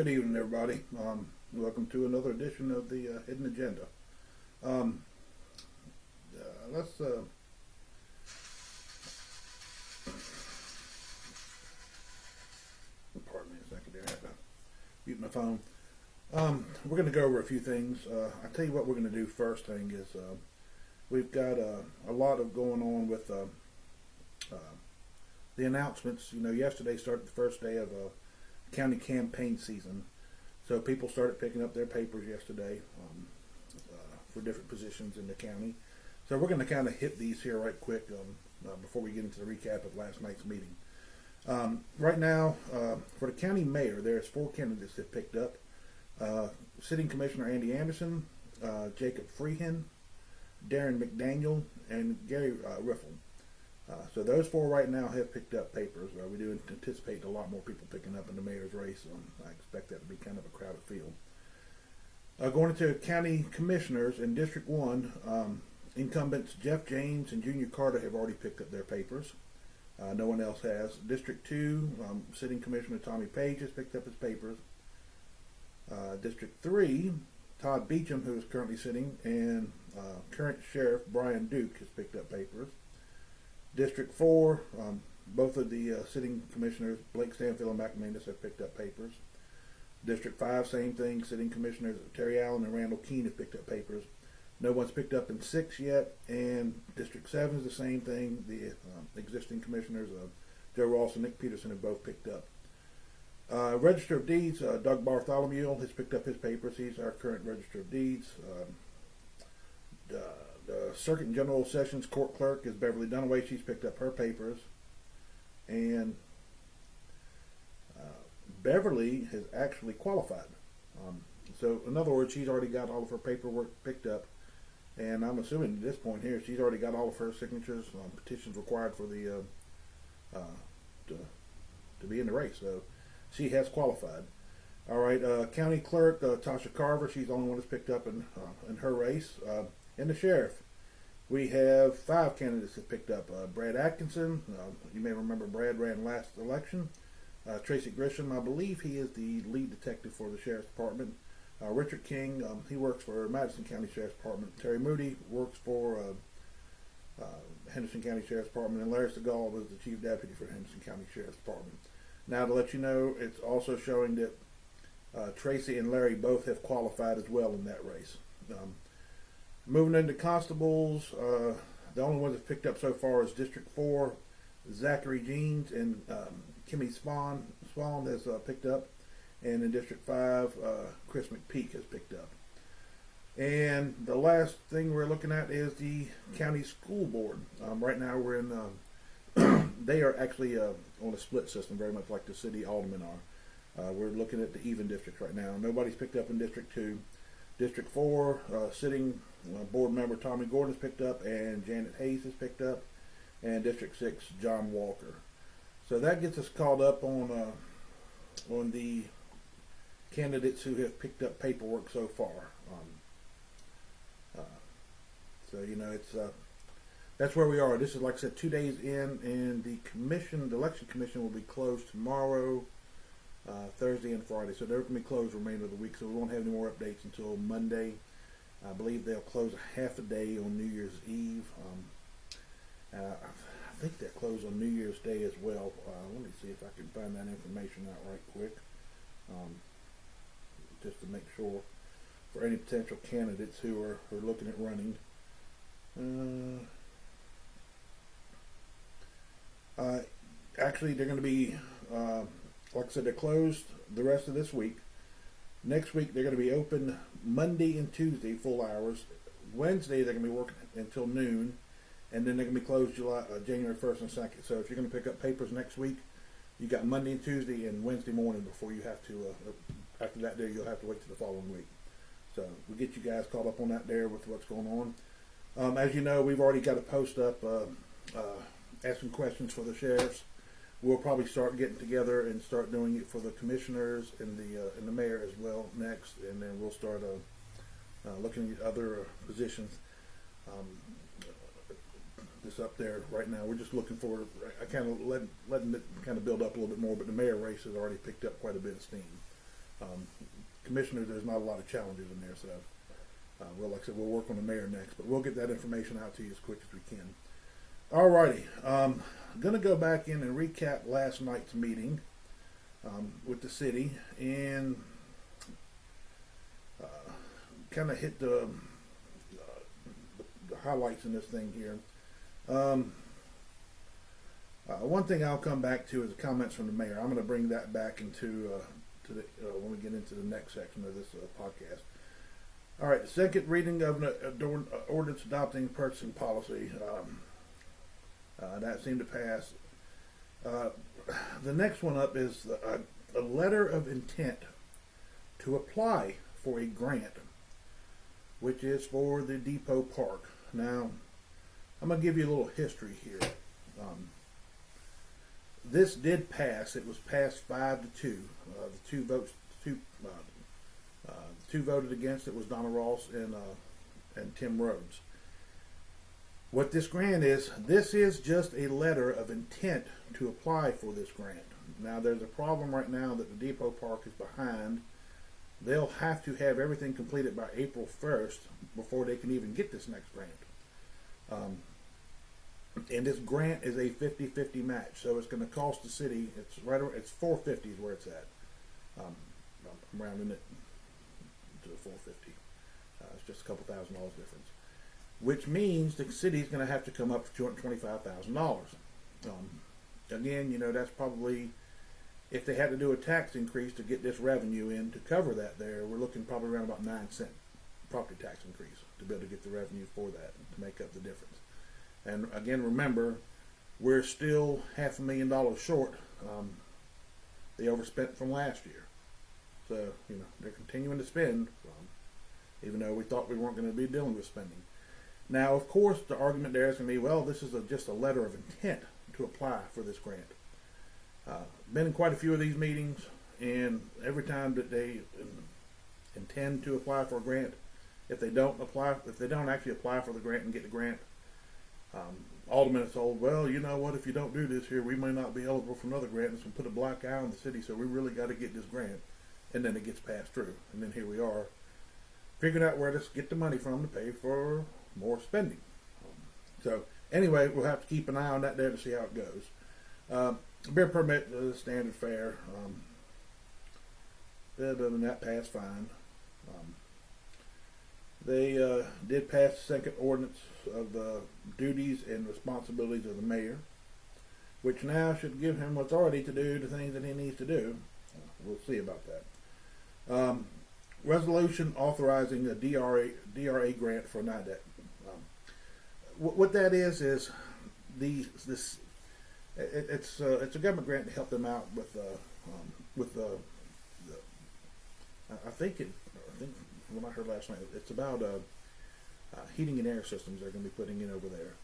Good evening, everybody. Welcome to another edition of the Hidden Agenda. Um, let's pardon me a second there. I have to mute my phone. We're going to go over a few things. I'll tell you what we're going to do. First thing is we've got a lot of going on with the announcements. You know, yesterday started the first day of county campaign season. So people started picking up their papers yesterday for different positions in the county. So we're going to kind of hit these here right quick before we get into the recap of last night's meeting. Right now, for the county mayor, there's 4 candidates that picked up. Sitting Commissioner Andy Anderson, Jacob Freehan, Darren McDaniel, and Gary Riffle. So those 4 right now have picked up papers. We do anticipate a lot more people picking up in the mayor's race. I expect that to be kind of a crowded field. Going into county commissioners in District 1, incumbents Jeff James and Junior Carter have already picked up their papers. No one else has. District 2, Sitting Commissioner Tommy Page has picked up his papers. District 3, Todd Beecham, who is currently sitting, and current Sheriff Brian Duke has picked up papers. District 4, both of the sitting commissioners, Blake Stanfield and Mac Mendes, have picked up papers. District 5, same thing, sitting commissioners Terry Allen and Randall Keene have picked up papers. No one's picked up in 6 yet, and District 7 is the same thing. The existing commissioners, Joe Ross and Nick Peterson, have both picked up. Register of Deeds, Doug Bartholomew has picked up his papers. He's our current Register of Deeds. The Circuit and General Sessions Court Clerk is Beverly Dunaway. She's picked up her papers. And Beverly has actually qualified. So, in other words, she's already got all of her paperwork picked up. And I'm assuming at this point here, she's already got all of her signatures, petitions required for the to be in the race. So, she has qualified. All right, County Clerk Tasha Carver, she's the only one that's picked up in her race. And the sheriff, we have 5 candidates that picked up. Brad Atkinson, you may remember Brad ran last election. Tracy Grisham, I believe he is the lead detective for the sheriff's department. Richard King, he works for Madison County Sheriff's Department. Terry Moody works for Henderson County Sheriff's Department, and Larry Segal was the chief deputy for Henderson County Sheriff's Department. Now, to let you know, it's also showing that Tracy and Larry both have qualified as well in that race. Moving into constables, the only ones that picked up so far is District 4, Zachary Jeans and Kimmy Swan has picked up. And in District 5, Chris McPeak has picked up. And the last thing we're looking at is the county school board. Right now we're in, they are actually on a split system, very much like the city aldermen are. We're looking at the even districts right now. Nobody's picked up in District 2. District 4, sitting board member Tommy Gordon has picked up, and Janet Hayes has picked up, and District 6, John Walker. So that gets us caught up on the candidates who have picked up paperwork so far. So you know, it's that's where we are. This is, like I said, 2 days in, and the election commission will be closed tomorrow, Thursday and Friday. So they're going to be closed the remainder of the week. So we won't have any more updates until Monday. I believe they'll close a half a day on New Year's Eve. I think they'll close on New Year's Day as well. Let me see if I can find that information out right quick. Just to make sure for any potential candidates who are looking at running. Actually, they're going to be, like I said, they're closed the rest of this week. Next week, they're going to be open Monday and Tuesday, full hours. Wednesday, they're going to be working until noon. And then they're going to be closed January 1st and 2nd. So if you're going to pick up papers next week, you got Monday and Tuesday and Wednesday morning before you have to, after that day, you'll have to wait till the following week. So we'll get you guys caught up on that there with what's going on. As you know, we've already got a post up asking questions for the sheriffs. We'll probably start getting together and start doing it for the commissioners and the mayor as well next, and then we'll start looking at other positions. This up there right now, we're just looking for. I kind of letting it kind of build up a little bit more, but the mayor race has already picked up quite a bit of steam. Commissioners, there's not a lot of challenges in there, so well, like I said, we'll work on the mayor next, but we'll get that information out to you as quick as we can. Alrighty, I'm going to go back in and recap last night's meeting with the city and kind of hit the highlights in this thing here. One thing I'll come back to is the comments from the mayor. I'm going to bring that back into when we get into the next section of this podcast. All right, the second reading of an ordinance adopting purchasing policy. That seemed to pass. The next one up is a letter of intent to apply for a grant, which is for the Depot Park. Now, I'm going to give you a little history here. This did pass. It was passed 5-2. The two voted against it was Donna Ross and Tim Rhodes. What this grant is, this is just a letter of intent to apply for this grant. Now, there's a problem right now that the Depot Park is behind. They'll have to have everything completed by April 1st before they can even get this next grant. And this grant is a 50-50 match, so it's going to cost the city. It's $450 is where it's at. I'm rounding it to $450. It's just a couple $1,000 difference, which means the city's going to have to come up for $225,000. Again, that's probably, if they had to do a tax increase to get this revenue in to cover that, we're looking probably around about 9-cent property tax increase to be able to get the revenue for that to make up the difference. And again, remember, we're still $500,000 short. They overspent from last year. So, they're continuing to spend, even though we thought we weren't going to be dealing with spending. Now, of course, the argument there is going to be, well, this is just a letter of intent to apply for this grant. Been in quite a few of these meetings, and every time that they intend to apply for a grant, if they don't actually apply for the grant and get the grant, Alderman is told, well, you know what, if you don't do this here, we may not be eligible for another grant. It's going to put a black eye on the city, so we really got to get this grant. And then it gets passed through. And then here we are, figuring out where to get the money from to pay for more spending. So anyway, we'll have to keep an eye on that there to see how it goes. Beer permit, standard fare. That passed fine. They did pass the second ordinance of the duties and responsibilities of the mayor, which now should give him authority to do the things that he needs to do. We'll see about that. Resolution authorizing a DRA grant for NIDEC. What that is it's a government grant to help them out with the I think when I heard last night, it's about heating and air systems they're going to be putting in over there.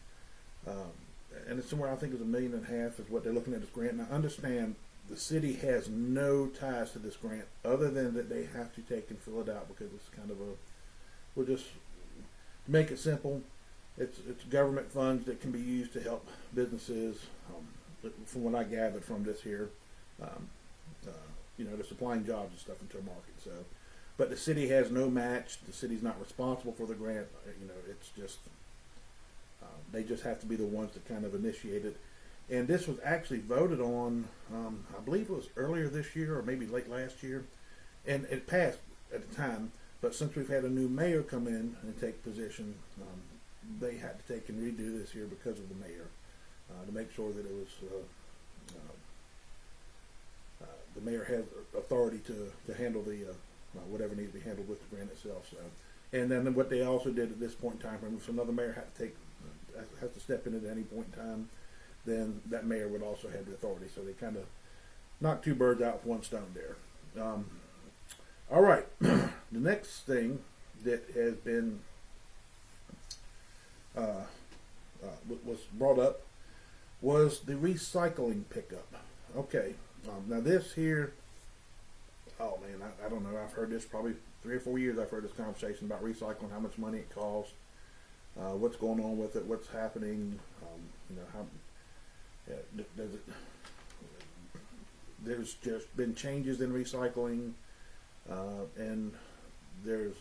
And it's somewhere, I think it's $1.5 million is what they're looking at this grant. Now, understand, the city has no ties to this grant other than that they have to take and fill it out because it's kind of we'll just make it simple. It's government funds that can be used to help businesses. From what I gathered from this here, they're supplying jobs and stuff into a market. So, but the city has no match. The city's not responsible for the grant. It's just they just have to be the ones that kind of initiate it. And this was actually voted on, I believe it was earlier this year or maybe late last year, and it passed at the time. But since we've had a new mayor come in and take position, they had to take and redo this here because of the mayor to make sure that it was the mayor has authority to handle the whatever needs to be handled with the grant itself. So, and then what they also did at this point in time, if another mayor has to step in at any point in time, then that mayor would also have the authority. So they kind of knocked two birds out with one stone there. All right, the next thing that has been was brought up was the recycling pickup. Okay, now this here, oh man, I don't know. I've heard this probably 3 or 4 years. I've heard this conversation about recycling, how much money it costs, what's going on with it, what's happening. How does it? There's just been changes in recycling. And there's,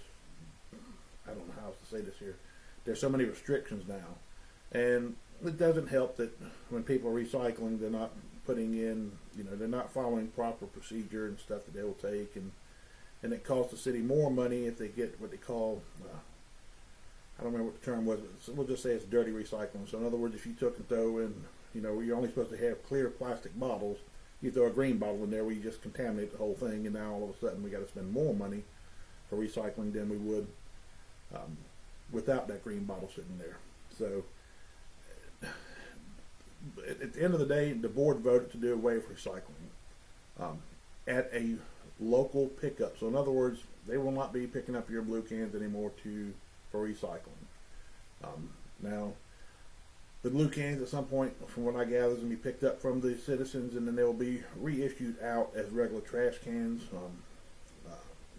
I don't know how else to say this here, there's so many restrictions now. And it doesn't help that when people are recycling, they're not putting in, they're not following proper procedure and stuff that they will take, and it costs the city more money if they get what they call, I don't remember what the term was, but we'll just say it's dirty recycling. So in other words, if you took and throw in, you're only supposed to have clear plastic bottles, you throw a green bottle in there where you just contaminate the whole thing, and now all of a sudden we got to spend more money for recycling than we would without that green bottle sitting there. So at the end of the day, the board voted to do away with recycling at a local pickup. So in other words, they will not be picking up your blue cans anymore for recycling. Now, the blue cans at some point, from what I gather, is going to be picked up from the citizens, and then they will be reissued out as regular trash cans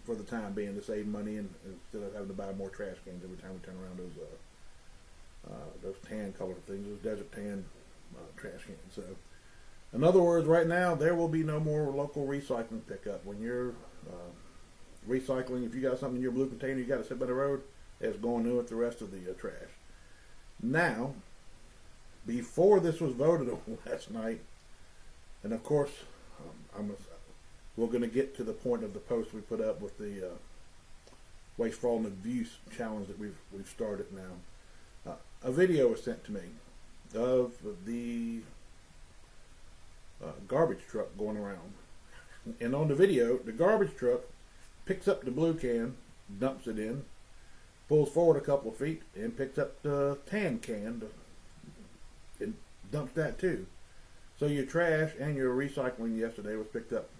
for the time being, to save money, and instead of having to buy more trash cans every time we turn around those tan colored things, those desert tan trash cans. So, in other words, right now there will be no more local recycling pickup. When you're recycling, if you got something in your blue container you got to sit by the road, it's going in with the rest of the trash. Now, before this was voted on last night, and of course, we're going to get to the point of the post we put up with the waste, fraud, and abuse challenge that we've started now. A video was sent to me of the garbage truck going around, and on the video, the garbage truck picks up the blue can, dumps it in, pulls forward a couple of feet, and picks up the tan can and dumps that too. So your trash and your recycling yesterday was picked up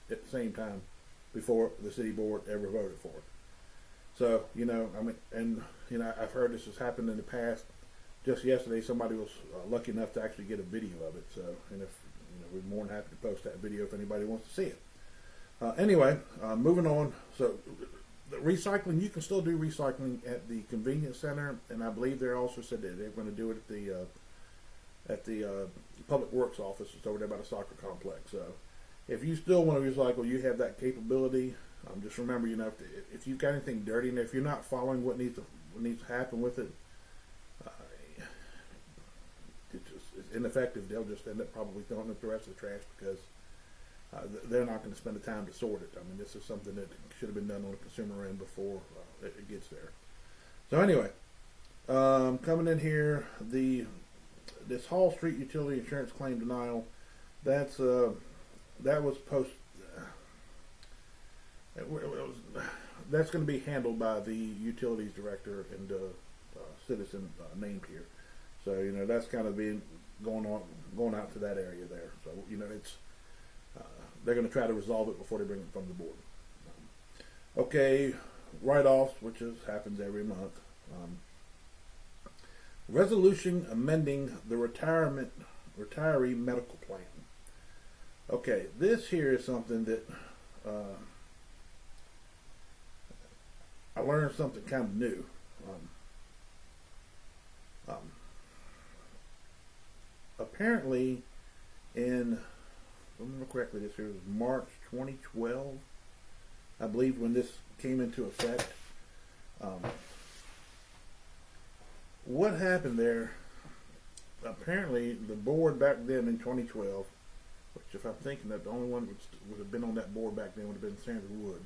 at the same time before the city board ever voted for it. So, I've heard this has happened in the past. Just yesterday, somebody was lucky enough to actually get a video of it. So, and if we're more than happy to post that video if anybody wants to see it. Anyway, moving on. So, the recycling, you can still do recycling at the convenience center, and I believe they also said that they're going to do it at the public works office. It's over there by the soccer complex. So, if you still want to recycle, you have that capability. Just remember, if you've got anything dirty in there, if you're not following what needs to happen with it, it's ineffective. They'll just end up probably throwing up the rest of the trash because they're not going to spend the time to sort it. I mean, this is something that should have been done on the consumer end before it gets there. So anyway, coming in here, this Hall Street utility insurance claim denial, that was that's going to be handled by the utilities director and citizen named here. So that's kind of being going out to that area there. So it's they're going to try to resolve it before they bring it from the board. Okay, write-offs, which happens every month. Resolution amending the retiree medical plan. Okay, this here is something that I learned something kind of new. Apparently, if I remember correctly, this here was March 2012, I believe, when this came into effect. What happened there? Apparently, the board back then in 2012, which if I'm thinking that the only one would have been on that board back then would have been Sandra Wood,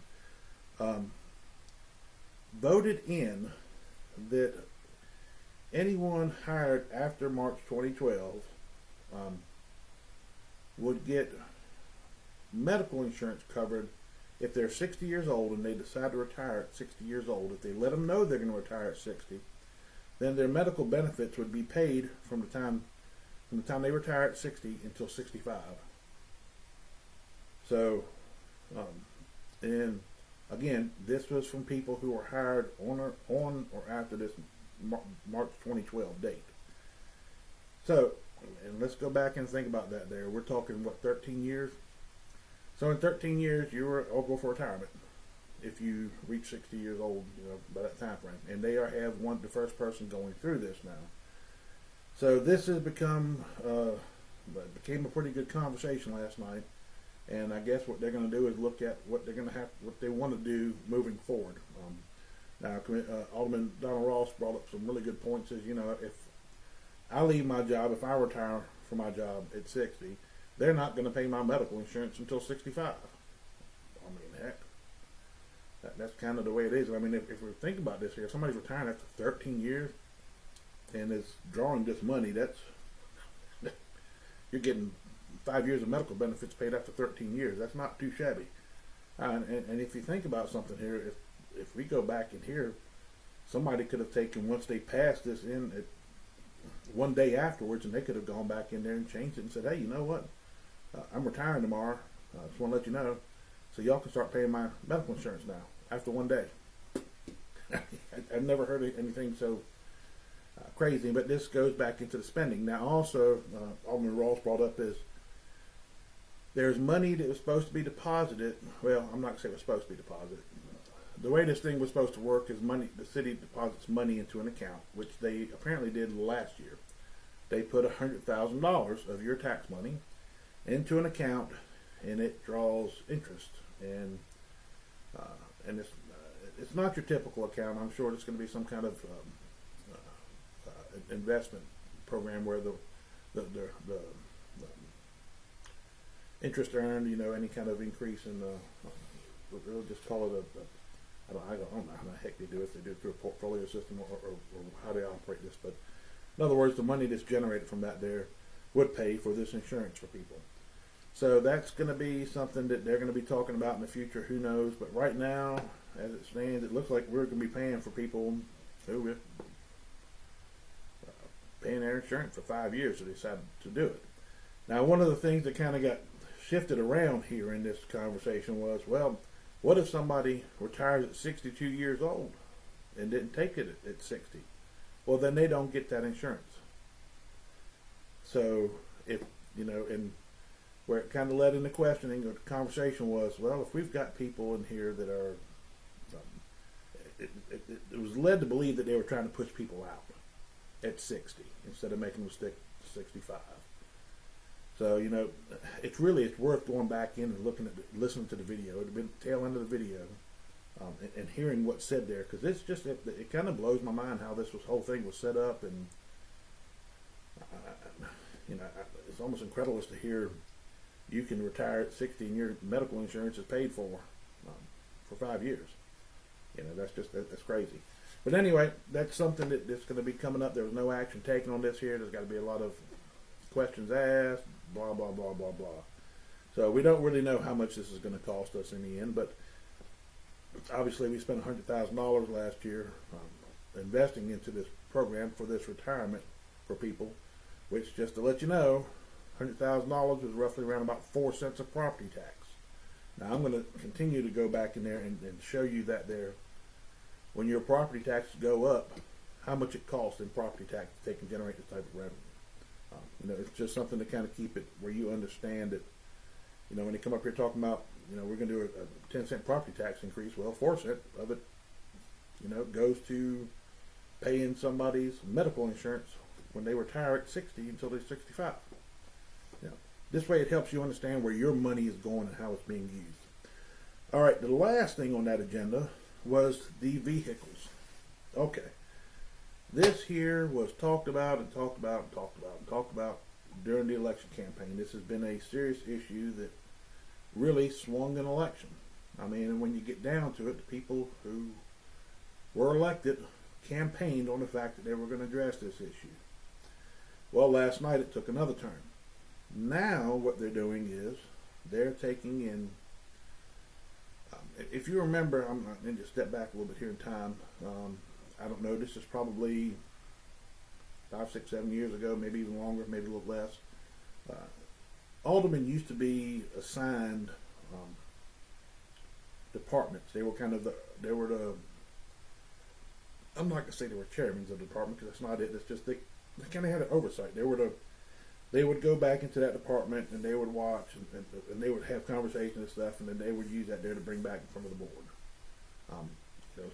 voted in that anyone hired after March 2012 would get medical insurance covered if they're 60 years old and they decide to retire at 60 years old. If they let them know they're going to retire at 60, then their medical benefits would be paid from the time they retire at 60 until 65. So, and again, this was from people who were hired on or after this March 2012 date. So, and let's go back and think about that there. We're talking, 13 years? So in 13 years, you were eligible for retirement if you reach 60 years old, by that time frame. And they have the first person going through this now. So this has became a pretty good conversation last night. And I guess what they're going to do is look at what what they want to do moving forward. Now, Alderman Donald Ross brought up some really good points. Is, if I leave my job, if I retire from my job at 60, they're not going to pay my medical insurance until 65. I mean, heck, that's kind of the way it is. I mean, if we think about this here, if somebody's retiring after 13 years and is drawing this money, you're getting 5 years of medical benefits paid after 13 years. That's not too shabby. And if you think about something here, if we go back in here, somebody could have taken, once they passed this in, one day afterwards, and they could have gone back in there and changed it and said, hey, you know what? I'm retiring tomorrow. I just want to let you know, so y'all can start paying my medical insurance now after one day. I've never heard of anything so crazy, but this goes back into the spending. Now also, Alderman Ross brought up is there's money that was supposed to be deposited. Well, I'm not going to say it was supposed to be deposited. The way this thing was supposed to work is the city deposits money into an account, which they apparently did last year. They put $100,000 of your tax money into an account, and it draws interest. And it's not your typical account. I'm sure it's going to be some kind of investment program where the interest earned, any kind of increase in we'll just call it I don't know how the heck they do it. If they do it through a portfolio system or how they operate this. But in other words, the money that's generated from that there would pay for this insurance for people. So that's going to be something that they're going to be talking about in the future. Who knows? But right now, as it stands, it looks like we're going to be paying for people who are paying their insurance for 5 years, so they decided to do it. Now, one of the things that kind of got shifted around here in this conversation was, well, what if somebody retires at 62 years old and didn't take it at 60? Well, then they don't get that insurance. So, and where it kind of led into questioning, or the conversation was, well, if we've got people in here that are, it was led to believe that they were trying to push people out at 60 instead of making them stick to 65. So, it's worth going back in and listening to the video, the tail end of the video, and hearing what's said there, because it kind of blows my mind how this whole thing was set up, and it's almost incredible to hear you can retire at 60 and your medical insurance is paid for 5 years. That's crazy. But anyway, that's something that's going to be coming up. There was no action taken on this here. There's got to be a lot of questions asked, blah, blah, blah, blah, blah. So we don't really know how much this is going to cost us in the end, but obviously we spent $100,000 last year investing into this program for this retirement for people, which, just to let you know, $100,000 is roughly around about 4 cents of property tax. Now I'm going to continue to go back in there and show you that there, when your property taxes go up, how much it costs in property tax to take and generate this type of revenue. It's just something to kind of keep it where you understand that, when they come up here talking about, we're going to do a 10-cent property tax increase, well, 4 cents of it, goes to paying somebody's medical insurance when they retire at 60 until they're 65. This way it helps you understand where your money is going and how it's being used. All right, the last thing on that agenda was the vehicles. Okay. This here was talked about during the election campaign. This has been a serious issue that really swung an election. I mean, when you get down to it, the people who were elected campaigned on the fact that they were going to address this issue. Well, last night it took another turn. Now what they're doing is they're taking in, if you remember, I'm going to step back a little bit here in time. I don't know, this is probably 5, 6, 7 years ago, maybe even longer, maybe a little less. Aldermen used to be assigned departments. They were I'm not going to say they were chairmen of the department, because that's not it. It's just they kind of had an oversight. They would go back into that department and they would watch and they would have conversations and stuff, and then they would use that there to bring back in front of the board.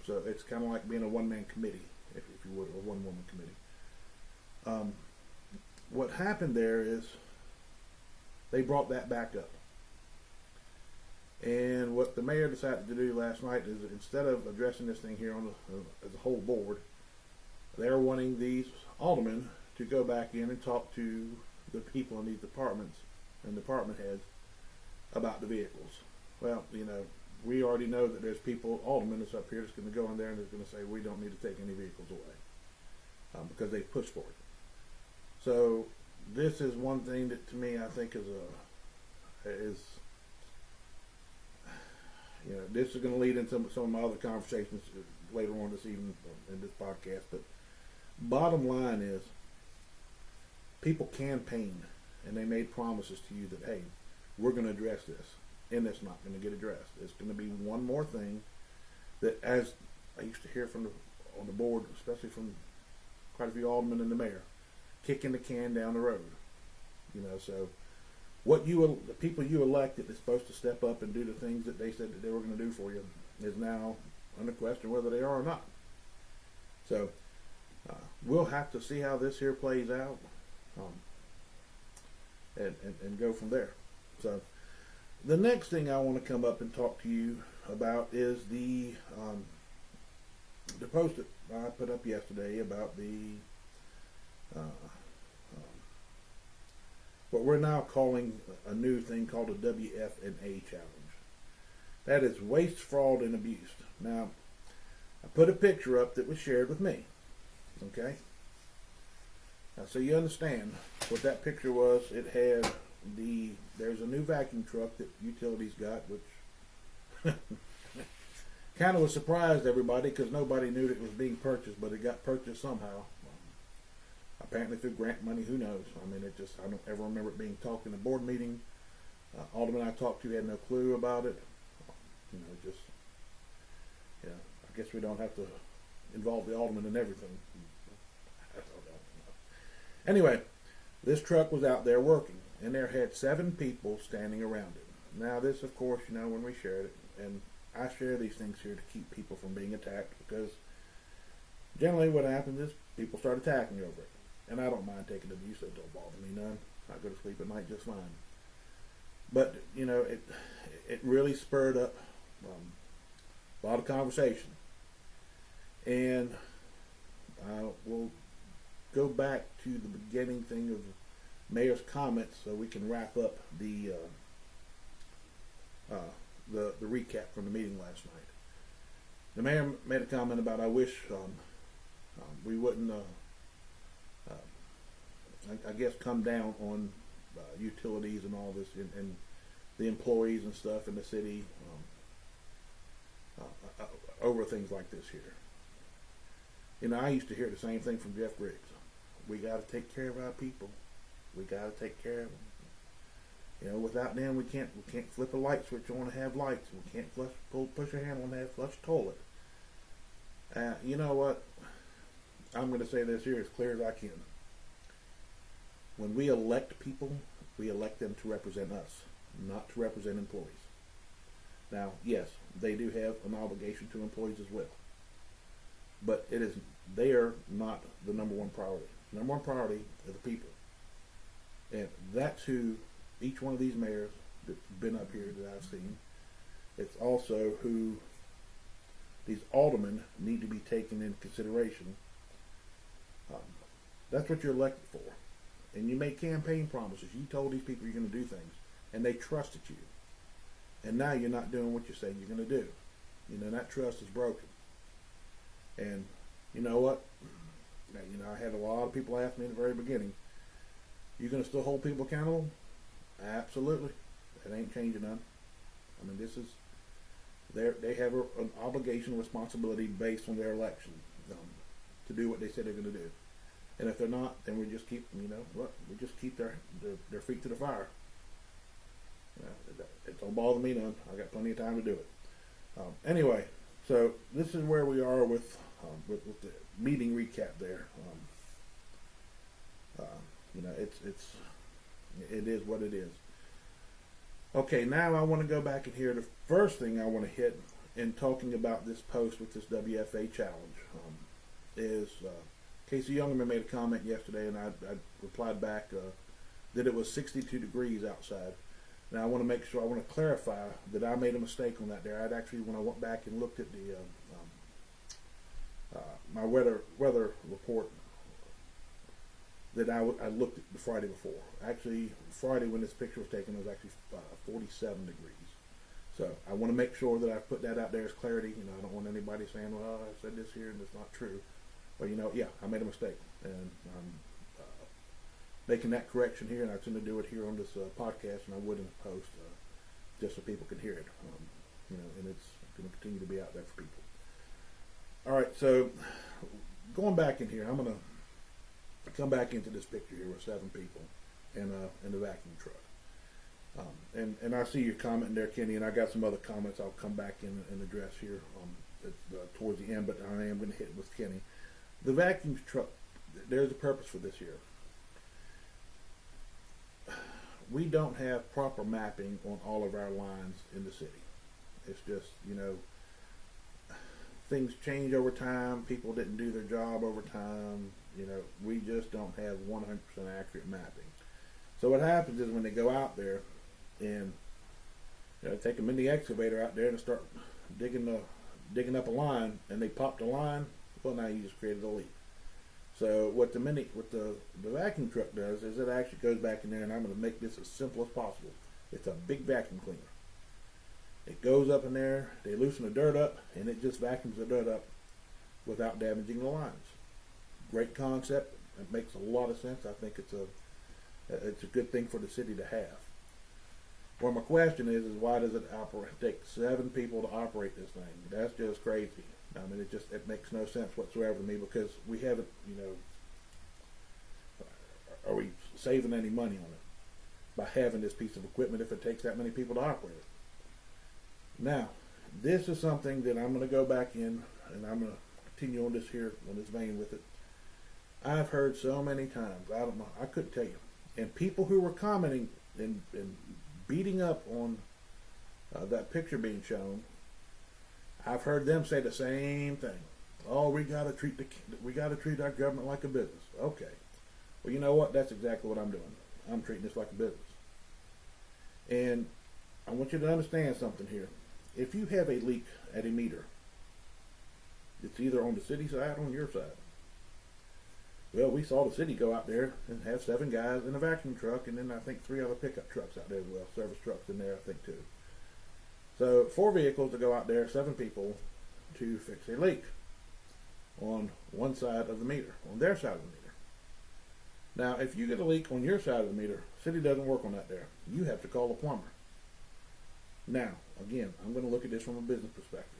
So it's kind of like being a one-man committee, if you would, or one-woman committee. What happened there is they brought that back up. And what the mayor decided to do last night is, instead of addressing this thing here on as a whole board, they're wanting these aldermen to go back in and talk to the people in these departments and department heads about the vehicles. Well, we already know that there's people, aldermen that's up here, that's going to go in there and is going to say we don't need to take any vehicles away because they pushed for it. So this is one thing that, to me, I think is this is going to lead into some of my other conversations later on this evening in this podcast. But bottom line is, people campaigned and they made promises to you that, hey, we're going to address this, and it's not going to get addressed. It's going to be one more thing that, as I used to hear on the board, especially from quite a few aldermen and the mayor, kicking the can down the road. So the people you elected is supposed to step up and do the things that they said that they were going to do for you is now under question whether they are or not. So we'll have to see how this here plays out, and go from there. So the next thing I want to come up and talk to you about is the post that I put up yesterday about what we're now calling a new thing called a WF&A challenge. That is waste, fraud, and abuse. Now, I put a picture up that was shared with me. Okay? Now, so you understand what that picture was. It had there's a new vacuum truck that Utilities got, which kind of was surprised everybody because nobody knew that it was being purchased, but it got purchased somehow. Apparently through grant money, who knows? I don't ever remember it being talked in a board meeting. Alderman I talked to had no clue about it. I guess we don't have to involve the alderman in everything. I don't know. Anyway, this truck was out there working, and there had 7 people standing around it. Now this, of course, when we shared it, and I share these things here to keep people from being attacked, because generally what happens is people start attacking over it. And I don't mind taking abuse, that don't bother me none. I go to sleep at night just fine. But, it really spurred up a lot of conversation. And we'll go back to the beginning thing of the mayor's comments so we can wrap up the recap from the meeting last night. The mayor made a comment about, I wish we wouldn't I guess come down on utilities and all this and the employees and stuff in the city over things like this here. I used to hear the same thing from Jeff Griggs. We got to take care of our people. We got to take care of them. Without them, we can't flip a light switch on to have lights. We can't push a handle and have flush toilet. You know what? I'm going to say this here as clear as I can. When we elect people, we elect them to represent us, not to represent employees. Now, yes, they do have an obligation to employees as well. But they are not the number one priority. The number one priority are the people. And that's who each one of these mayors that's been up here that I've seen, it's also who these aldermen need to be taken into consideration. That's what you're elected for. And you make campaign promises. You told these people you're going to do things, and they trusted you. And now you're not doing what you say you're going to do. That trust is broken. And you know what? I had a lot of people ask me in the very beginning, you going to still hold people accountable? Absolutely. That ain't changing none. This is, they have an obligation, a responsibility based on their election to do what they said they're going to do. And if they're not, then we just keep, we just keep their feet to the fire. It don't bother me none. I got plenty of time to do it. Anyway, so this is where we are with the meeting recap there. It is what it is. Okay, now I want to go back and hear the first thing I want to hit in talking about this post with this WFA challenge is Casey Youngerman made a comment yesterday, and I replied back that it was 62 degrees outside. Now I want to make sure, I want to clarify that I made a mistake on that there. I'd actually, when I went back and looked at the my weather report, that I looked at the Friday before. Actually, Friday when this picture was taken, it was actually 47 degrees. So I want to make sure that I put that out there as clarity. You know, I don't want anybody saying, well, I said this here and it's not true. But, you know, yeah, I made a mistake. And I'm making that correction here, and I tend to do it here on this podcast, and I would in the post, just so people can hear it. You know, and it's going to continue to be out there for people. All right, so going back in here, I'm going to come back into this picture here with 7 people and the vacuum truck. And I see your comment there, Kenny, and I got some other comments I'll come back in and address here towards the end, but I am going to hit with Kenny. The vacuum truck, there's a purpose for this here. We don't have proper mapping on all of our lines in the city. It's just, you know, things change over time. People didn't do their job over time. You know, we just don't have 100% accurate mapping. So what happens is when they go out there and, you know, take a mini excavator out there and start digging up a line, and they pop the line, well, now you just created a leak. So what the vacuum truck does is it actually goes back in there, and I'm going to make this as simple as possible. It's a big vacuum cleaner. It goes up in there, they loosen the dirt up, and it just vacuums the dirt up without damaging the lines. Great concept. It makes a lot of sense. I think it's a good thing for the city to have. Well, my question is why does it take 7 people to operate this thing? That's just crazy. I mean, it makes no sense whatsoever to me, because we haven't, you know, are we saving any money on it by having this piece of equipment if it takes that many people to operate it? Now, this is something that I'm going to go back in, and I'm going to continue on this vein with it. I've heard so many times, I don't know, I couldn't tell you, and people who were commenting and beating up on that picture being shown, I've heard them say the same thing. Oh, we got to treat our government like a business. Okay. Well, you know what? That's exactly what I'm doing. I'm treating this like a business. And I want you to understand something here. If you have a leak at a meter, it's either on the city side or on your side. Well, we saw the city go out there and have 7 guys in a vacuum truck, and then I think 3 other pickup trucks out there as well, service trucks in there, I think, too. So 4 vehicles to go out there, 7 people to fix a leak on one side of the meter, on their side of the meter. Now, if you get a leak on your side of the meter, city doesn't work on that there. You have to call a plumber. Now, again, I'm going to look at this from a business perspective.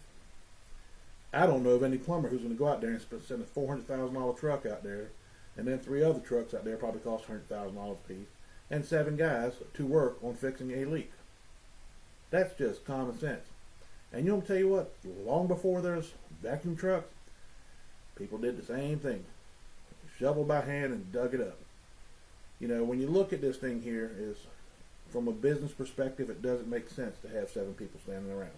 I don't know of any plumber who's going to go out there and send a $400,000 truck out there, and then 3 other trucks out there probably cost $100,000 a piece, and 7 guys to work on fixing a leak. That's just common sense. And you know, I'll tell you what, long before there's vacuum trucks, people did the same thing. Shovel by hand and dug it up. You know, when you look at this thing here, is from a business perspective, it doesn't make sense to have 7 people standing around.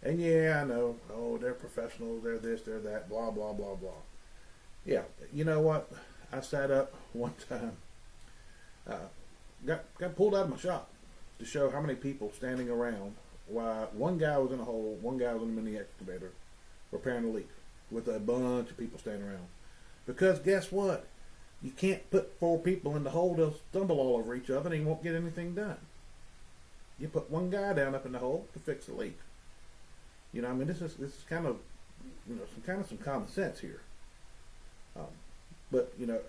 And yeah, I know, oh, they're professionals, they're this, they're that, blah, blah, blah, blah. Yeah, you know what? I sat up one time, got pulled out of my shop to show how many people standing around while one guy was in a hole, one guy was in a mini excavator repairing a leak with a bunch of people standing around. Because guess what? You can't put 4 people in the hole, they'll stumble all over each other and you won't get anything done. You put one guy down up in the hole to fix the leak. You know, I mean, this is kind of, you know, some common sense here. But you know,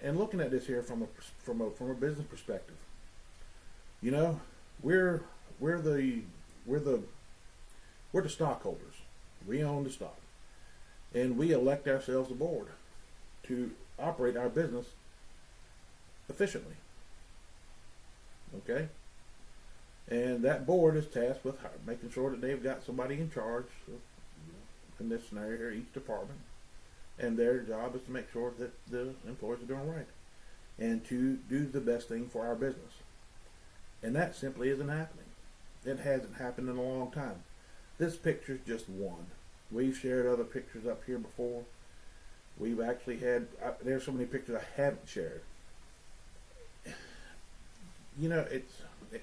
and looking at this here from a business perspective, you know, we're the stockholders. We own the stock, and we elect ourselves a board to operate our business efficiently. Okay. And that board is tasked with making sure that they've got somebody in charge, in this scenario here, each department. And their job is to make sure that the employees are doing right. And to do the best thing for our business. And that simply isn't happening. It hasn't happened in a long time. This picture's just one. We've shared other pictures up here before. We've actually had, there's so many pictures I haven't shared. you know,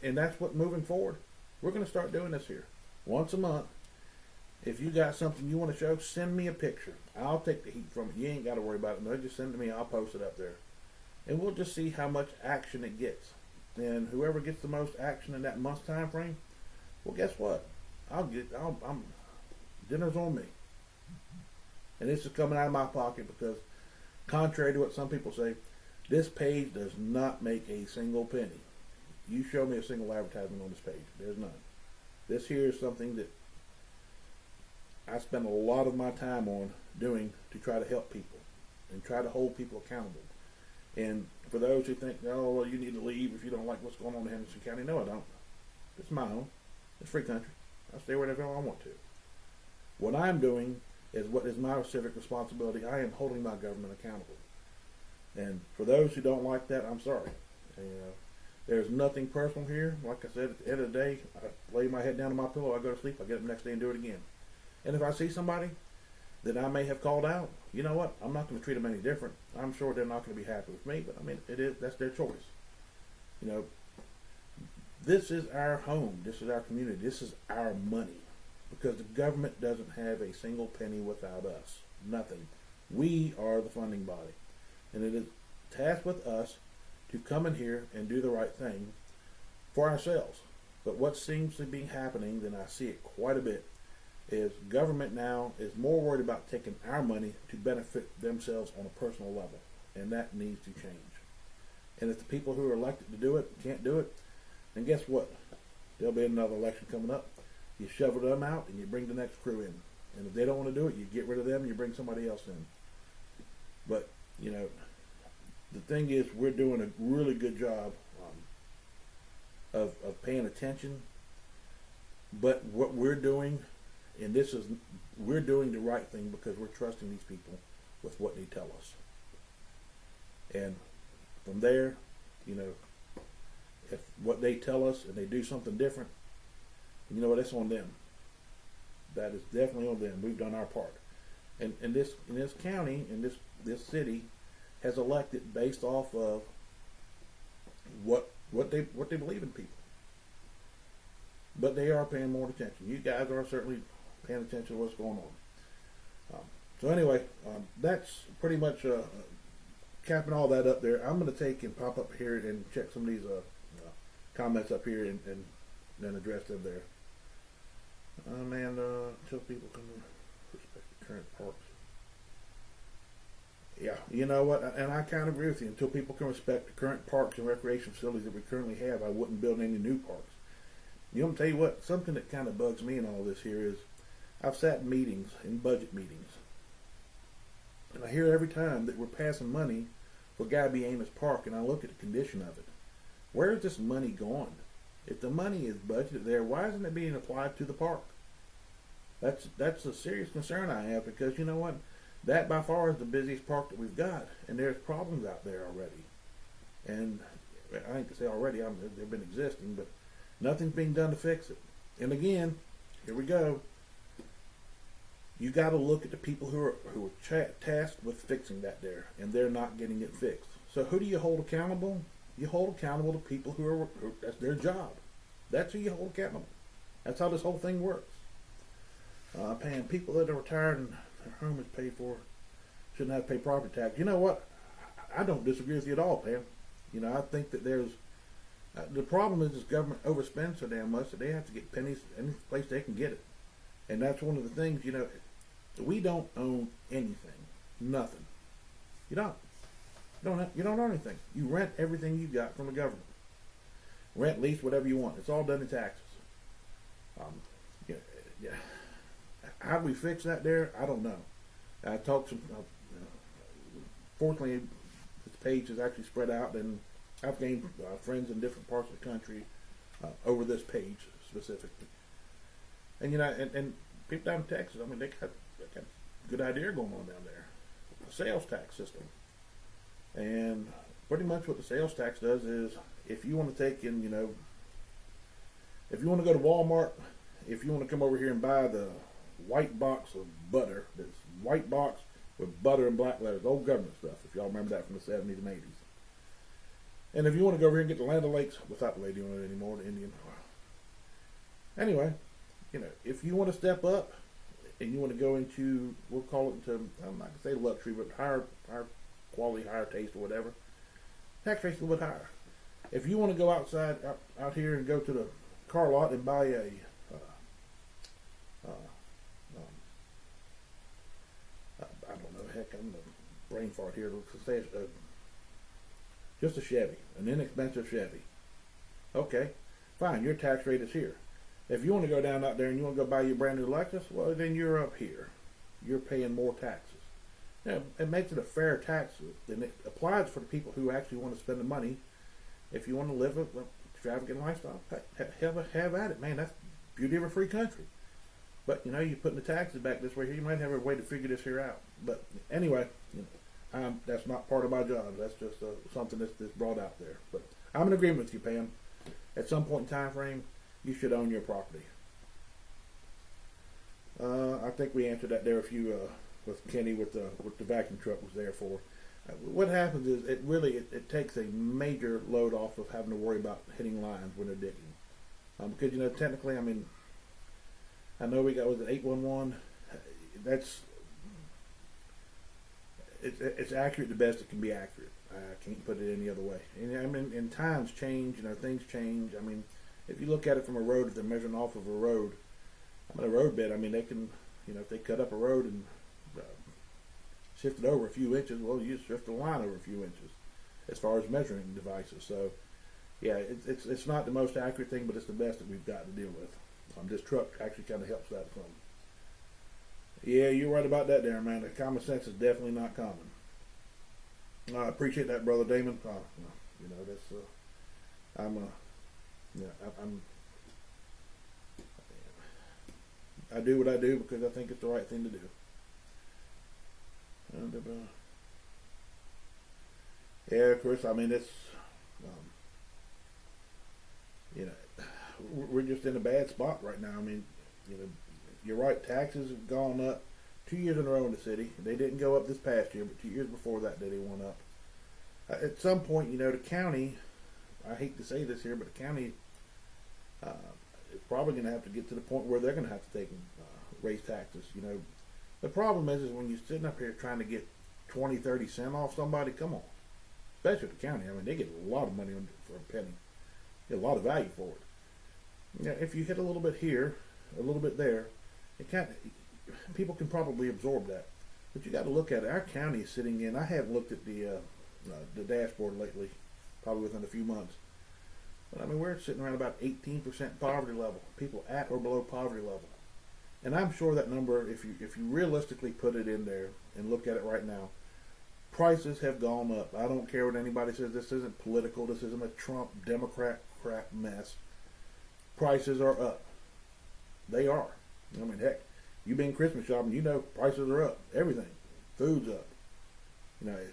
and that's what moving forward, we're going to start doing this here once a month. If you got something you want to show, send me a picture. I'll take the heat from it. You ain't got to worry about it. No, just send it to me. I'll post it up there, and we'll just see how much action it gets. And whoever gets the most action in that month's time frame, well, guess what? Dinner's on me. And this is coming out of my pocket because, contrary to what some people say, this page does not make a single penny. You show me a single advertisement on this page. There's none. This here is something that I spend a lot of my time on doing to try to help people and try to hold people accountable. And for those who think, oh, well, you need to leave if you don't like what's going on in Henderson County, no, I don't. It's my home. It's free country. I'll stay wherever I want to. What I'm doing is what is my civic responsibility. I am holding my government accountable. And for those who don't like that, I'm sorry. There's nothing personal here. Like I said, at the end of the day, I lay my head down on my pillow, I go to sleep, I get up the next day and do it again. And if I see somebody that I may have called out, you know what? I'm not going to treat them any different. I'm sure they're not going to be happy with me, but I mean, that's their choice. You know, this is our home. This is our community. This is our money. Because the government doesn't have a single penny without us. Nothing. We are the funding body. And it is tasked with us to come in here and do the right thing for ourselves. But what seems to be happening, and I see it quite a bit, is government now is more worried about taking our money to benefit themselves on a personal level. And that needs to change. And if the people who are elected to do it can't do it, then guess what? There'll be another election coming up. You shovel them out and you bring the next crew in. And if they don't want to do it, you get rid of them and you bring somebody else in. But, you know, the thing is, we're doing a really good job of paying attention. But what we're doing, and we're doing the right thing because we're trusting these people with what they tell us. And from there, you know, if what they tell us and they do something different, you know what, that's on them. That is definitely on them. We've done our part. And this county, and this city has elected based off of what they believe in people. But they are paying more attention. You guys are certainly paying attention to what's going on. So anyway, that's pretty much capping all that up there. I'm going to take and pop up here and check some of these comments up here and then address them there. Until people can respect the current parks. Yeah, you know what? And I kind of agree with you. Until people can respect the current parks and recreation facilities that we currently have, I wouldn't build any new parks. You know, I'm tell you what, something that kind of bugs me in all this here is I've sat in meetings, in budget meetings, and I hear every time that we're passing money for Gabby Amos Park, and I look at the condition of it. Where is this money going? If the money is budgeted there, why isn't it being applied to the park? That's a serious concern I have, because you know what? That by far is the busiest park that we've got, and there's problems out there already. And I hate to say already, they've been existing, but nothing's being done to fix it. And again, here we go. You got to look at the people who are tasked with fixing that there, and they're not getting it fixed. So who do you hold accountable? You hold accountable to people who that's their job. That's who you hold accountable. That's how this whole thing works. Paying people that are retired and their home is paid for shouldn't have to pay property tax. You know what? I don't disagree with you at all, Pam. You know, I think that there's the problem is this government overspends so damn much that they have to get pennies any place they can get it. And that's one of the things, you know, we don't own anything. Nothing. You don't. You don't own anything. You rent everything you got from the government. Rent, lease, whatever you want. It's all done in taxes. Yeah. How do we fix that there? I don't know. I talked to, fortunately, this page is actually spread out, and I've gained friends in different parts of the country over this page specifically. And you know, and people down in Texas, I mean, they got a good idea going on down there. A sales tax system. And pretty much what the sales tax does is, if you want to take in, you know, if you want to go to Walmart, if you want to come over here and buy the white box of butter, this white box with butter and black letters, old government stuff, if y'all remember that from the 70s and 80s. And if you want to go over here and get the Land O'Lakes, without the lady on it anymore, the Indian. Anyway, if you want to step up and you want to go into, we'll call it into, I'm not going to say luxury, but higher quality, higher taste or whatever, tax rate's a little bit higher. If you want to go out here and go to the car lot and buy a I don't know, heck, I'm the brain fart here. Let's say just a Chevy, an inexpensive Chevy. Okay, fine, your tax rate is here. If you want to go down out there and you want to go buy your brand new Lexus, well, then you're up here. You're paying more taxes. It makes it a fair tax, and it applies for the people who actually want to spend the money. If you want to live a extravagant lifestyle, have at it, man. That's the beauty of a free country. But you're putting the taxes back this way here. You might have a way to figure this here out. But anyway, that's not part of my job. That's just something that's brought out there. But I'm in agreement with you, Pam. At some point in time frame, you should own your property. I think we answered that there with Kenny with the vacuum truck was there for. What happens is it takes a major load off of having to worry about hitting lines when they're digging. Because technically, I know we got, was it 811? It's accurate the best it can be accurate. I can't put it any other way. And times change, things change. If you look at it from a road, if they're measuring off of a road, a road bed, they can, if they cut up a road and shift it over a few inches, well, you just shift the line over a few inches as far as measuring devices. So, yeah, it's not the most accurate thing, but it's the best that we've got to deal with. This truck actually kind of helps that some. Yeah, you're right about that there, man. The common sense is definitely not common. I appreciate that, Brother Damon. I do what I do because I think it's the right thing to do. And, yeah, of course, it's, we're just in a bad spot right now. You're right, taxes have gone up 2 years in a row in the city. They didn't go up this past year, but 2 years before that they went up. At some point, the county, I hate to say this here, but the county is probably going to have to get to the point where they're going to have to raise taxes. The problem is when you're sitting up here trying to get 20, 30 cents off somebody, come on. Especially the county. They get a lot of money for a penny. Get a lot of value for it. If you hit a little bit here, a little bit there, people can probably absorb that. But you got to look at it. Our county is sitting in. I haven't looked at the dashboard lately, probably within a few months. But we're sitting around about 18% poverty level. People at or below poverty level. And I'm sure that number, if you realistically put it in there and look at it right now, prices have gone up. I don't care what anybody says. This isn't political. This isn't a Trump Democrat crap mess. Prices are up. They are. Heck, you've been Christmas shopping, prices are up. Everything. Food's up.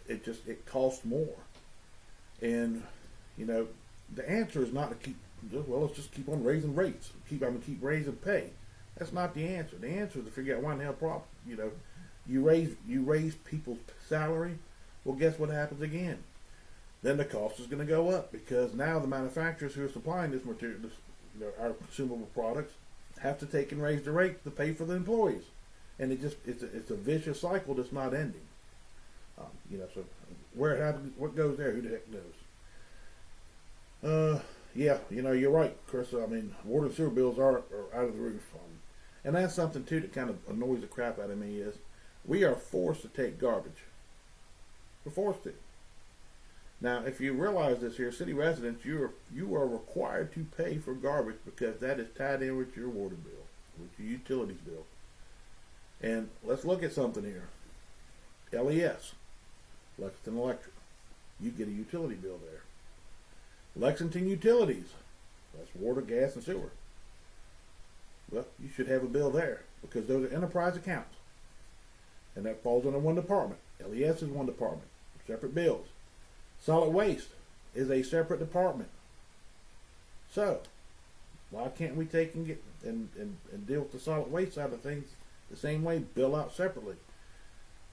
It costs more. And, the answer is not to keep, let's just keep on raising rates. Keep raising pay. That's not the answer. The answer is to figure out why in the hell you raise people's salary. Well, guess what happens again? Then the cost is going to go up because now the manufacturers who are supplying this material, our consumable products, have to take and raise the rate to pay for the employees, and it's a vicious cycle that's not ending. So where it happens, what goes there, who the heck knows? Yeah, you're right, Chris. Water and sewer bills are out of the roof, and that's something too that kind of annoys the crap out of me. Is we are forced to take garbage. We're forced to. Now, if you realize this here, city residents, you are required to pay for garbage because that is tied in with your water bill, with your utilities bill. And let's look at something here. LES, Lexington Electric. You get a utility bill there. Lexington Utilities, that's water, gas, and sewer. Well, you should have a bill there because those are enterprise accounts. And that falls under one department. LES is one department. Separate bills. Solid waste is a separate department. So, why can't we take and get and deal with the solid waste side of things the same way, bill out separately?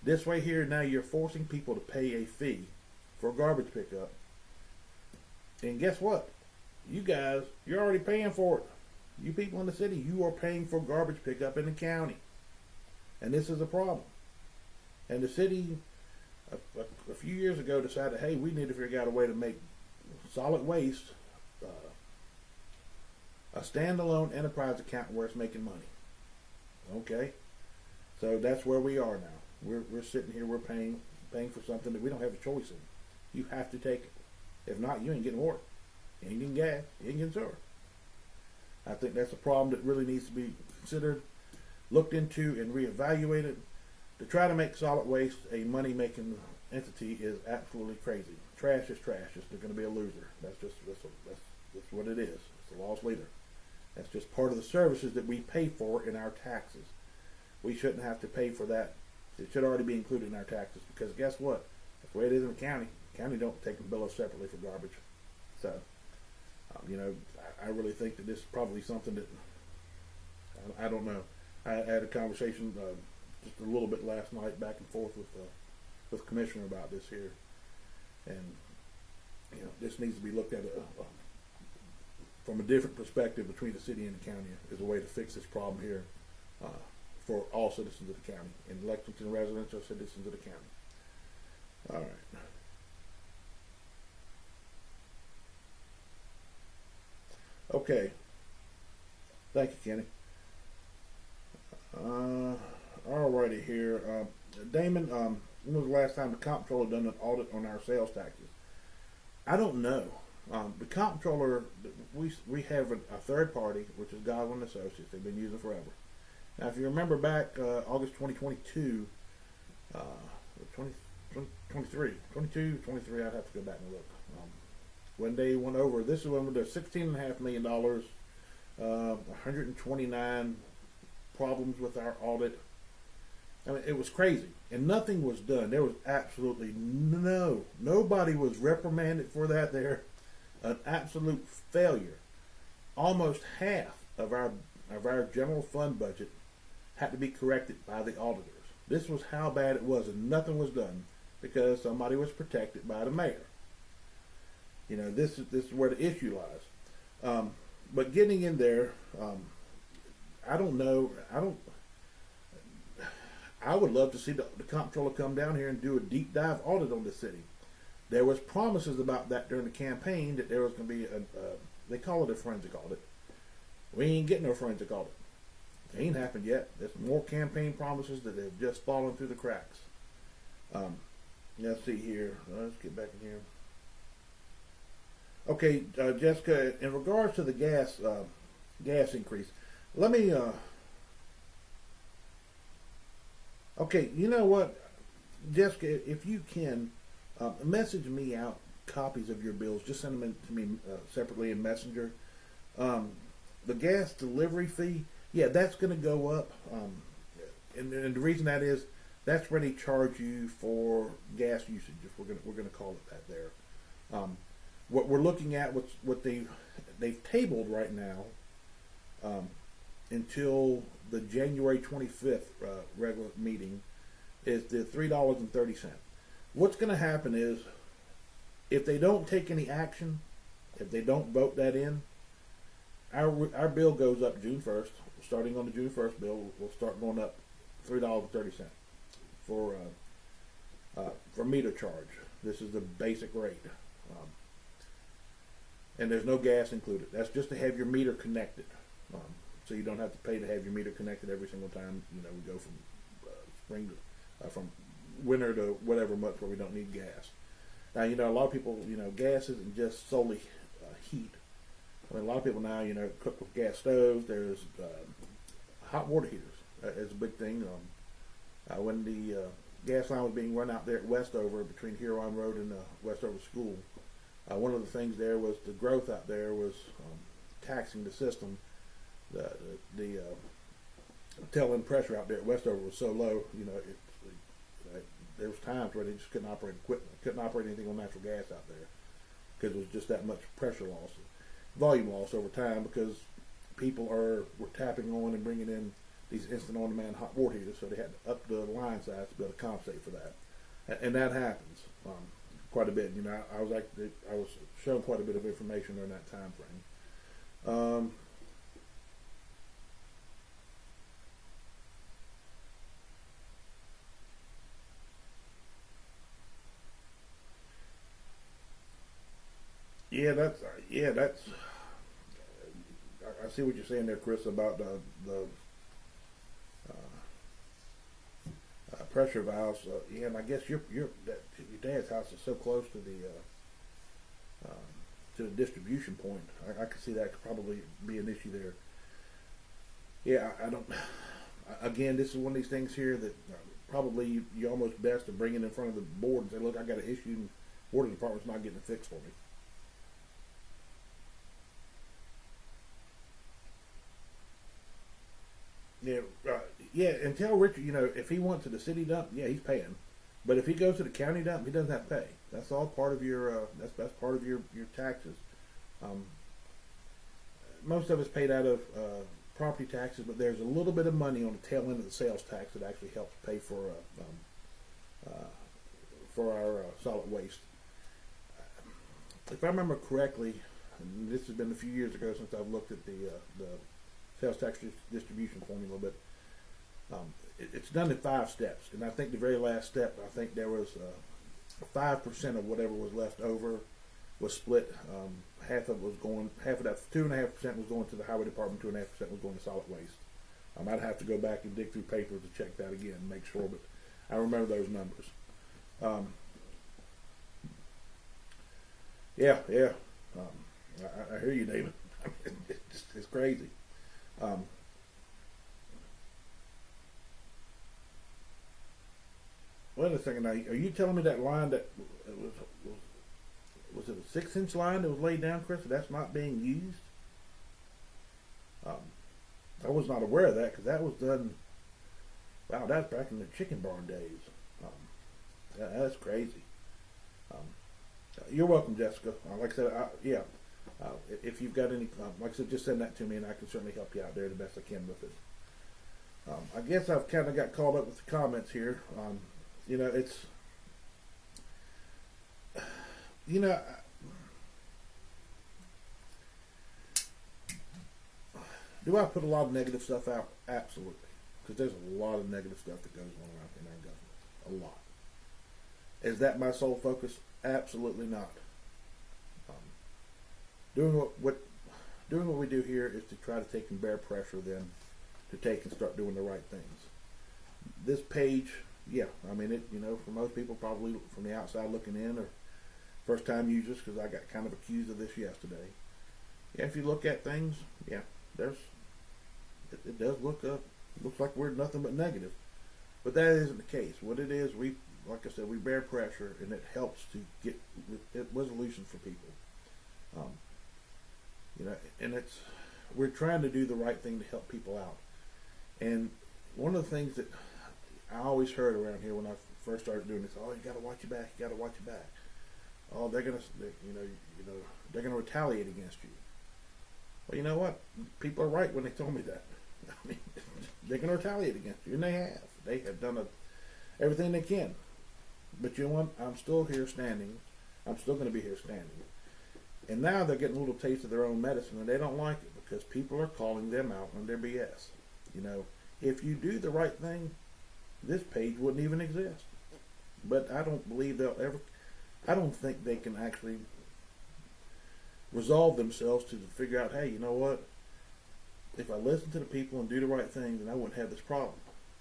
This way here, now you're forcing people to pay a fee for garbage pickup. And guess what? You guys, you're already paying for it. You people in the city, you are paying for garbage pickup in the county. And this is a problem. And the city, a few years ago, decided, hey, we need to figure out a way to make solid waste a standalone enterprise account where it's making money. Okay? So that's where we are now. We're sitting here, we're paying for something that we don't have a choice in. You have to take it. If not, you ain't getting water. You ain't getting gas. You ain't getting sewer. I think that's a problem that really needs to be considered, looked into, and reevaluated. To try to make solid waste a money-making entity is absolutely crazy. Trash is trash. It's going to be a loser. That's what it is. It's a lost leader. That's just part of the services that we pay for in our taxes. We shouldn't have to pay for that. It should already be included in our taxes, because guess what? That's the way it is in the county. The county don't take and bill us separately for garbage. So, I really think that this is probably something that, I don't know. I had a conversation just a little bit last night, back and forth with Commissioner about this here, and this needs to be looked at from a different perspective between the city and the county as a way to fix this problem here for all citizens of the county, and Lexington residents are citizens of the county. All right. Okay. Thank you, Kenny. Alrighty here. Damon, when was the last time the comptroller done an audit on our sales taxes? I don't know. The comptroller, we have a third party, which is Godwin Associates. They've been using forever. Now, if you remember back August 2022, 23, I'd have to go back and look. When they went over, this is when they're $16.5 million, 129 problems with our audit. I mean, it was crazy, and nothing was done. There was absolutely nobody was reprimanded for that. There, an absolute failure. Almost half of our general fund budget had to be corrected by the auditors. This was how bad it was, and nothing was done because somebody was protected by the mayor. This is where the issue lies. But getting in there, I don't know. I would love to see the comptroller come down here and do a deep dive audit on the city. There was promises about that during the campaign that there was going to be they call it a forensic audit. We ain't getting no forensic audit. It ain't happened yet. There's more campaign promises that have just fallen through the cracks. Let's see here. Let's get back in here. Okay, Jessica, in regards to the gas increase, let me. Okay, you know what, Jessica, if you can, message me out copies of your bills. Just send them in to me separately in Messenger. The gas delivery fee, yeah, that's going to go up, and the reason that is, that's where they charge you for gas usage. If we're going to call it that there. What we're looking at, what they've tabled right now, until the January 25th regular meeting, is the $3.30. What's going to happen is, if they don't take any action, if they don't vote that in, our bill goes up June 1st. Starting on the June 1st bill, we'll start going up $3.30 for meter charge. This is the basic rate. And there's no gas included. That's just to have your meter connected. So you don't have to pay to have your meter connected every single time. We go from spring to, from winter to whatever month where we don't need gas. Now, a lot of people, gas isn't just solely heat. I mean, a lot of people now, cook with gas stoves. There's hot water heaters. It's a big thing. When the gas line was being run out there at Westover between Huron Road and Westover School, one of the things there was the growth out there was taxing the system. The tail-end pressure out there at Westover was so low, there was times where they just couldn't operate equipment, couldn't operate anything on natural gas out there because it was just that much pressure loss, volume loss over time, because people were tapping on and bringing in these instant on-demand hot water heaters, so they had to up the line size to be able to compensate for that, and that happens. quite a bit. You know, I was shown quite a bit of information during that time frame. Yeah, that's. I see what you're saying there, Chris, about the pressure valves. Yeah, and I guess your dad's house is so close to the distribution point. I could see that could probably be an issue there. Yeah, I don't. Again, this is one of these things here that probably you almost best to bring it in front of the board and say, look, I got an issue, and the water department's not getting it fixed for me. Yeah, yeah, and tell Richard, you know, if he wants to the city dump, yeah, he's paying. But if he goes to the county dump, he doesn't have to pay. That's all part of your that's part of your taxes. Um, Most of it's paid out of property taxes, but there's a little bit of money on the tail end of the sales tax that actually helps pay for our solid waste. If I remember correctly, and this has been a few years ago since I've looked at the sales tax distribution formula, but it's done in 5 steps, and I think the very last step, I think there was 5% of whatever was left over was split. Half of that 2.5% was going to the highway department, 2.5% was going to solid waste. I'd have to go back and dig through papers to check that again and make sure, but I remember those numbers. Yeah. I hear you, David. It's crazy. Um, Wait a second now. Are you telling me that line that was it a 6-inch line that was laid down, Chris? That's not being used? Um, I was not aware of that because that was done. Wow, that's back in the chicken barn days. That's crazy. Um, you're welcome, Jessica. Like I said, yeah. If you've got any, like I said, just send that to me, and I can certainly help you out there the best I can with it. I guess I've kind of got caught up with the comments here. You know, it's, you know, do I put a lot of negative stuff out? Absolutely, because there's a lot of negative stuff that goes on around in our government. A lot. Is that my sole focus? Absolutely not. Um, doing what we do here is to try to take and bear pressure, then to take and start doing the right things. This page, yeah, I mean it. You know, for most people, probably from the outside looking in, or first time users, because I got kind of accused of this yesterday. Yeah, if you look at things, yeah, it does looks like we're nothing but negative, but that isn't the case. What it is, like I said, we bear pressure, and it helps to get resolution for people. Um, you know, and we're trying to do the right thing to help people out. And one of the things that I always heard around here when I first started doing this, oh, you got to watch your back, you got to watch your back. Oh, they're gonna retaliate against you. Well, you know what? People are right when they told me that. I mean, they're gonna retaliate against you, and they have. They have done everything they can. But you know what? I'm still here standing. I'm still going to be here standing. And now they're getting a little taste of their own medicine, and they don't like it because people are calling them out on their BS. You know, if you do the right thing, this page wouldn't even exist. But I don't believe I don't think they can actually resolve themselves to figure out, hey, you know what? If I listen to the people and do the right thing, then I wouldn't have this problem.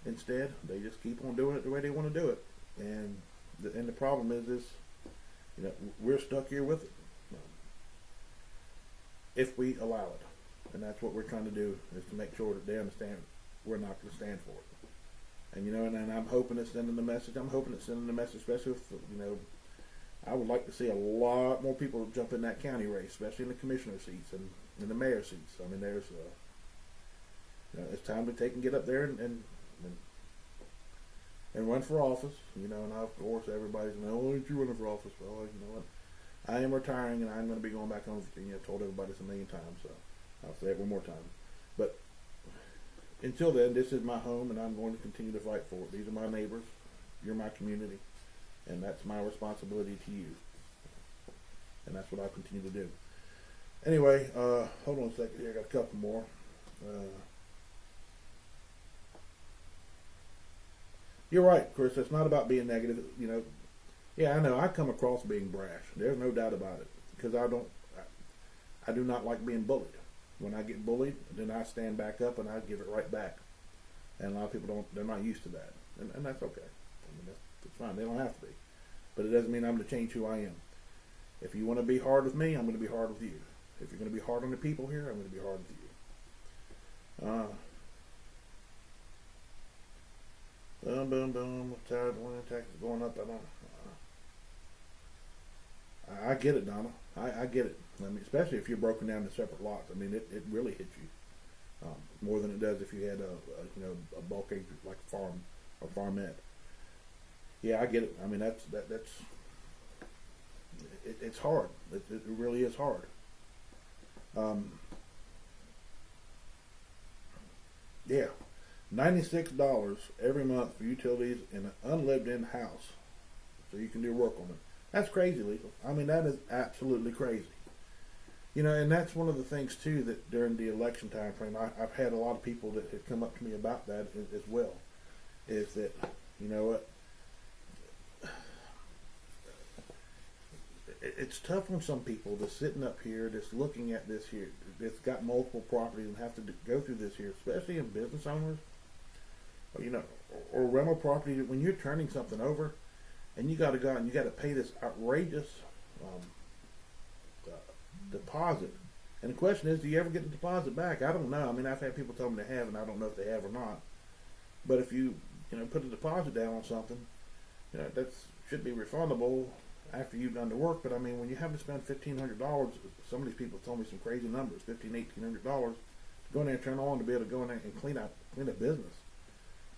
Instead, they just keep on doing it the way they want to do it. And the problem is, you know, we're stuck here with it. If we allow it. And that's what we're trying to do, is to make sure that they understand we're not going to stand for it. And, you know, and I'm hoping it's sending the message. I'm hoping it's sending the message, especially if, you know, I would like to see a lot more people jump in that county race, especially in the commissioner seats and in the mayor seats. I mean, you know, it's time to take and get up there and run for office. You know, and of course everybody's going, oh, aren't you running for office? Well, you know what? I am retiring, and I'm going to be going back home to Virginia. I've told everybody this a million times, so I'll say it one more time. But until then, this is my home, and I'm going to continue to fight for it. These are my neighbors. You're my community, and that's my responsibility to you. and that's what I'll continue to do. Anyway, hold on a second here. I got a couple more. You're right, Chris. It's not about being negative. Yeah, I know. I come across being brash. There's no doubt about it, because I do not like being bullied. When I get bullied, then I stand back up and I give it right back. And a lot of people don't. They're not used to that, and that's okay. I mean, that's fine. They don't have to be, but it doesn't mean I'm going to change who I am. If you want to be hard with me, I'm going to be hard with you. If you're going to be hard on the people here, I'm going to be hard with you. Boom, boom, boom. Tired of winning taxes going up. I get it, Donna. I get it. I mean, especially if you're broken down into separate lots. I mean, it really hits you more than it does if you had a bulk acre like a farm or farmette. Yeah, I get it. I mean, it's hard. It really is hard. Yeah, $96 every month for utilities in an unlived-in house, so you can do work on it. That's crazy legal. I mean, that is absolutely crazy. And that's one of the things too that during the election time frame, I've had a lot of people that have come up to me about that as well. Is that what? It's tough on some people that's sitting up here, that's looking at this here, that's got multiple properties and have to go through this here, especially in business owners, or rental property. When you're turning something over, and you got to go out and you got to pay this outrageous deposit. And the question is, do you ever get the deposit back? I don't know. I mean, I've had people tell me they have, and I don't know if they have or not. But if you put a deposit down on something, that should be refundable after you've done the work. But I mean, when you have to spend $1,500, some of these people told me some crazy numbers, $1,800 to go in there and turn on to be able to go in there and clean a business.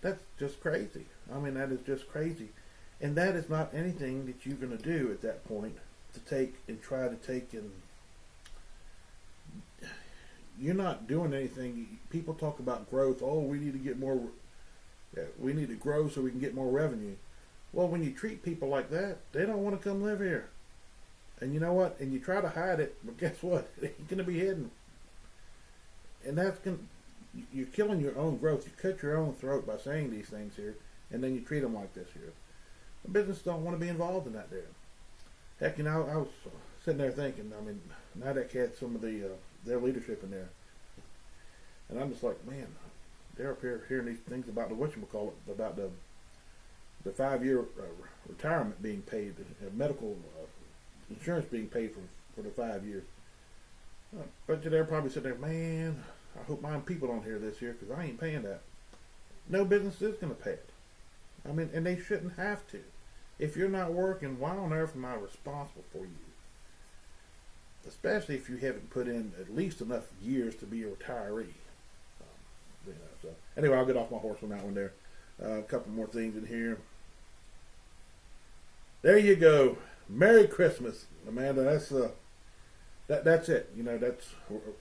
That's just crazy. I mean, that is just crazy. And that is not anything that you're going to do at that point to take and try to take and you're not doing anything. People talk about growth. Oh, we need to get more. We need to grow so we can get more revenue. Well, when you treat people like that, they don't want to come live here. And you know what? And you try to hide it, but guess what? It ain't going to be hidden. And you're killing your own growth. You cut your own throat by saying these things here, and then you treat them like this here. The business don't want to be involved in that there. Heck, I was sitting there thinking, I mean, NIDAC had some of their leadership in there. And I'm just like, man, they're up here hearing these things about the whatchamacallit, about the 5-year retirement being paid, medical insurance being paid for the 5 years. But they're probably sitting there, man, I hope my people don't hear this here because I ain't paying that. No business is going to pay it. I mean, and they shouldn't have to. If you're not working, why on earth am I responsible for you? Especially if you haven't put in at least enough years to be a retiree. So anyway, I'll get off my horse on that one there. A couple more things in here. There you go. Merry Christmas, Amanda. That's it.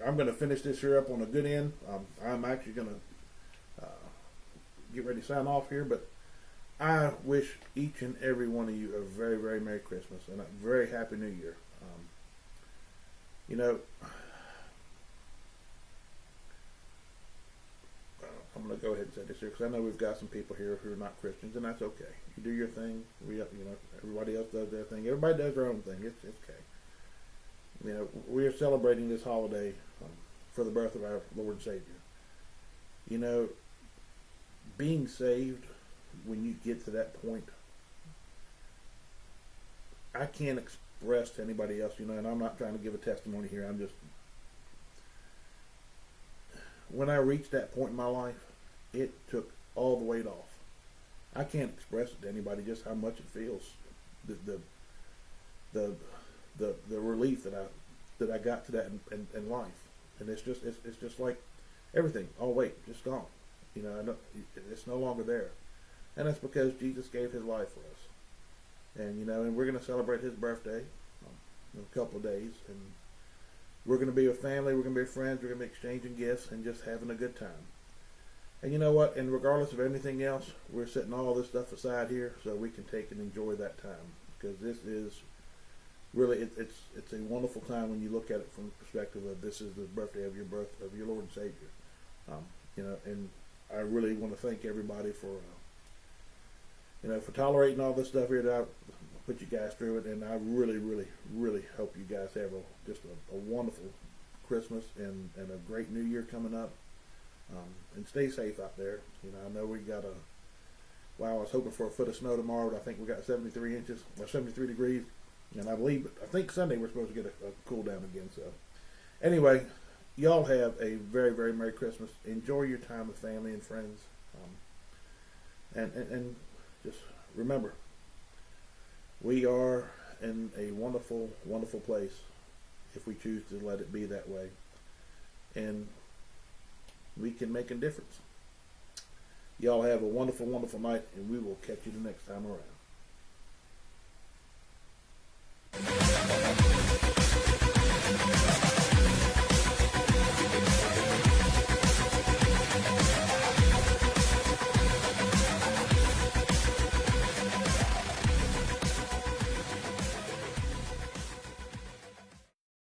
I'm going to finish this here up on a good end. I'm actually going to get ready to sign off here, but I wish each and every one of you a very, very Merry Christmas and a very Happy New Year. I'm going to go ahead and say this here because I know we've got some people here who are not Christians, and that's okay. You do your thing. Everybody else does their thing. Everybody does their own thing. It's okay. We are celebrating this holiday for the birth of our Lord and Savior. Being saved, when you get to that point, I can't express to anybody else, and I'm not trying to give a testimony here. I'm just, when I reached that point in my life, it took all the weight off. I can't express it to anybody just how much it feels, the relief that I got to that in life, and it's just like everything. Oh wait, just gone. It's no longer there, and that's because Jesus gave His life for us, and we're going to celebrate His birthday in a couple of days, and we're going to be with family, we're going to be with friends, we're going to be exchanging gifts and just having a good time. And you know what? And regardless of anything else, we're setting all this stuff aside here so we can take and enjoy that time, because this is really, it's a wonderful time when you look at it from the perspective of this is the birthday of your Lord and Savior. And I really want to thank everybody for for tolerating all this stuff here that I put you guys through it, and I really, really, really hope you guys have just a wonderful Christmas and a great New Year coming up. And stay safe out there. I know we got I was hoping for a foot of snow tomorrow, but I think we got 73 inches, or 73 degrees, and I think Sunday we're supposed to get a cool down again. So, anyway, y'all have a very, very Merry Christmas. Enjoy your time with family and friends, and just remember, we are in a wonderful, wonderful place if we choose to let it be that way, and we can make a difference. Y'all have a wonderful, wonderful night, and we will catch you the next time around.